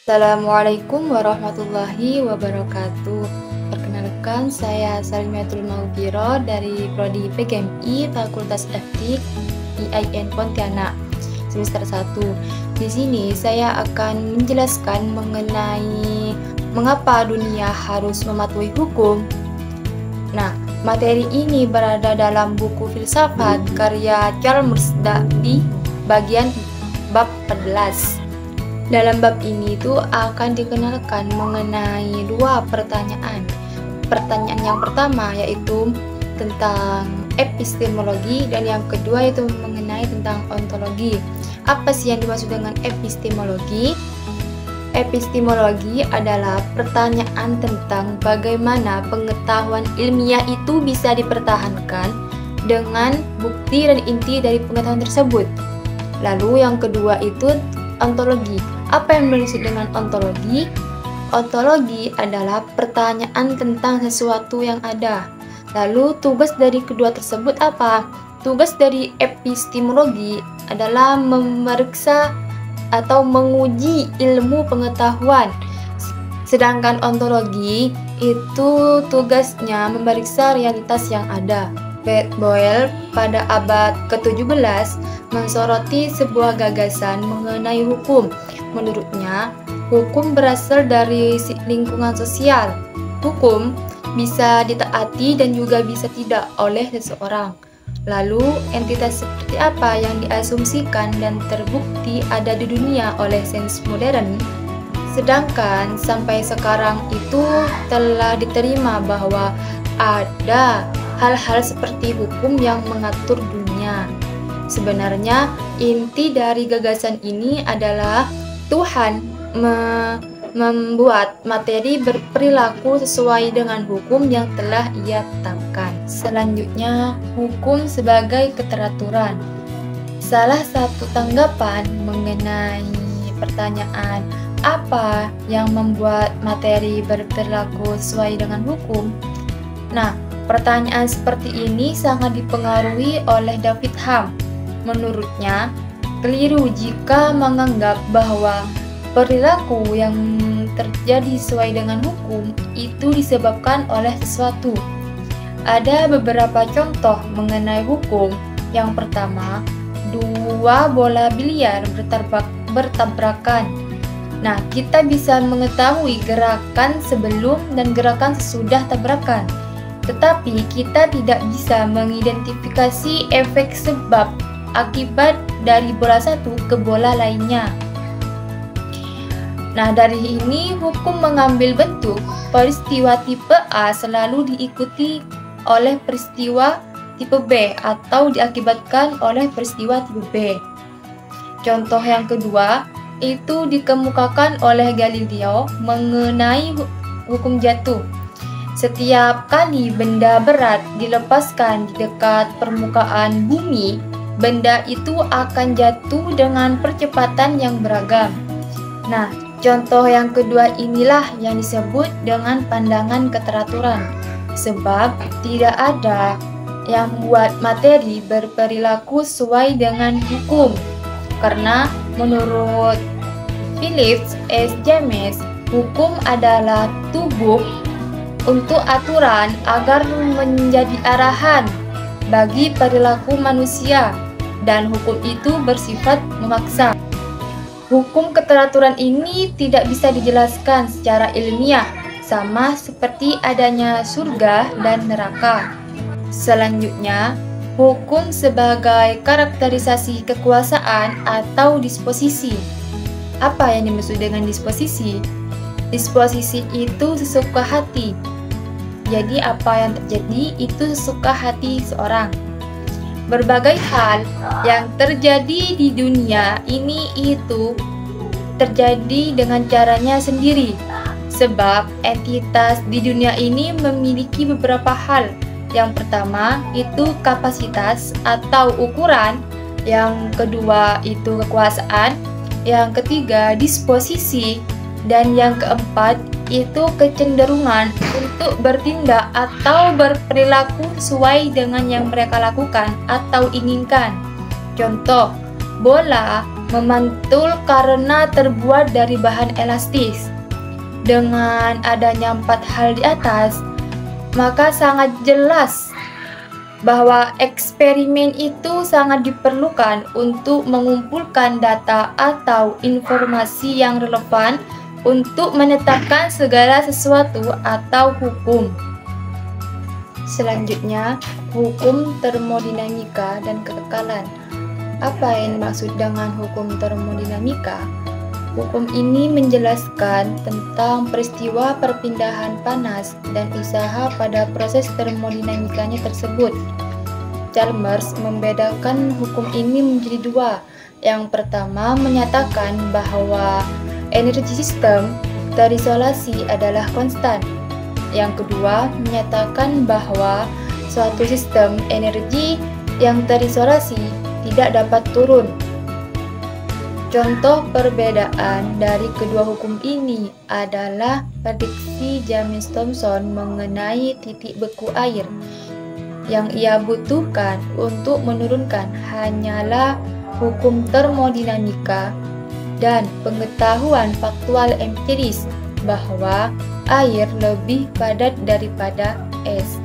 Assalamualaikum warahmatullahi wabarakatuh. Perkenalkan, saya Salimatul Maghfirah dari Prodi PGMI Fakultas Eptik IAIN Pontianak semester 1. Di sini saya akan menjelaskan mengenai mengapa dunia harus mematuhi hukum. Nah, materi ini berada dalam buku filsafat karya Chalmers di bagian bab 14. Dalam bab ini akan dikenalkan mengenai dua pertanyaan. Pertanyaan yang pertama yaitu tentang epistemologi dan yang kedua itu mengenai tentang ontologi. Apa sih yang dimaksud dengan epistemologi? Epistemologi adalah pertanyaan tentang bagaimana pengetahuan ilmiah itu bisa dipertahankan dengan bukti dan inti dari pengetahuan tersebut. Lalu yang kedua itu ontologi. Apa yang dimaksud dengan ontologi? Ontologi adalah pertanyaan tentang sesuatu yang ada. Lalu tugas dari kedua tersebut apa? Tugas dari epistemologi adalah memeriksa atau menguji ilmu pengetahuan. Sedangkan ontologi itu tugasnya memeriksa realitas yang ada. Boyle pada abad ke-17 mensoroti sebuah gagasan mengenai hukum. Menurutnya, hukum berasal dari lingkungan sosial. Hukum bisa ditaati dan juga bisa tidak oleh seseorang. Lalu, entitas seperti apa yang diasumsikan dan terbukti ada di dunia oleh sains modern? Sedangkan sampai sekarang itu telah diterima bahwa ada hal-hal seperti hukum yang mengatur dunia. Sebenarnya, inti dari gagasan ini adalah Tuhan membuat materi berperilaku sesuai dengan hukum yang telah Ia tetapkan. Selanjutnya, hukum sebagai keteraturan. Salah satu tanggapan mengenai pertanyaan apa yang membuat materi berperilaku sesuai dengan hukum. Nah, pertanyaan seperti ini sangat dipengaruhi oleh David Hume. Menurutnya, keliru jika menganggap bahwa perilaku yang terjadi sesuai dengan hukum itu disebabkan oleh sesuatu. Ada beberapa contoh mengenai hukum. Yang pertama, dua bola biliar bertabrakan. Nah, kita bisa mengetahui gerakan sebelum dan gerakan sesudah tabrakan. Tetapi kita tidak bisa mengidentifikasi efek sebab akibat dari bola satu ke bola lainnya. Nah, dari ini hukum mengambil bentuk peristiwa tipe A selalu diikuti oleh peristiwa tipe B atau diakibatkan oleh peristiwa tipe B. Contoh yang kedua itu dikemukakan oleh Galileo mengenai hukum jatuh. Setiap kali benda berat dilepaskan di dekat permukaan bumi, benda itu akan jatuh dengan percepatan yang beragam. Nah, contoh yang kedua inilah yang disebut dengan pandangan keteraturan. Sebab tidak ada yang membuat materi berperilaku sesuai dengan hukum. Karena menurut Philip S. James, hukum adalah tubuh untuk aturan agar menjadi arahan bagi perilaku manusia, dan hukum itu bersifat memaksa. Hukum keteraturan ini tidak bisa dijelaskan secara ilmiah, sama seperti adanya surga dan neraka. Selanjutnya, hukum sebagai karakterisasi kekuasaan atau disposisi. Apa yang dimaksud dengan disposisi? Disposisi itu sesuka hati. Jadi apa yang terjadi itu sesuka hati seorang. Berbagai hal yang terjadi di dunia ini itu terjadi dengan caranya sendiri. Sebab entitas di dunia ini memiliki beberapa hal. Yang pertama itu kapasitas atau ukuran. Yang kedua itu kekuasaan. Yang ketiga disposisi. Dan yang keempat itu kecenderungan untuk bertindak atau berperilaku sesuai dengan yang mereka lakukan atau inginkan. Contoh, bola memantul karena terbuat dari bahan elastis. Dengan adanya 4 hal di atas, maka sangat jelas bahwa eksperimen itu sangat diperlukan untuk mengumpulkan data atau informasi yang relevan untuk menetapkan segala sesuatu atau hukum. Selanjutnya, hukum termodinamika dan kekekalan. Apa yang dimaksud dengan hukum termodinamika? Hukum ini menjelaskan tentang peristiwa perpindahan panas dan usaha pada proses termodinamikanya tersebut. Chalmers membedakan hukum ini menjadi 2. Yang pertama menyatakan bahwa energi sistem terisolasi adalah konstan. Yang kedua menyatakan bahwa suatu sistem energi yang terisolasi tidak dapat turun. Contoh perbedaan dari kedua hukum ini adalah prediksi James Thomson mengenai titik beku air. Yang ia butuhkan untuk menurunkan hanyalah hukum termodinamika dan pengetahuan faktual empiris bahwa air lebih padat daripada es.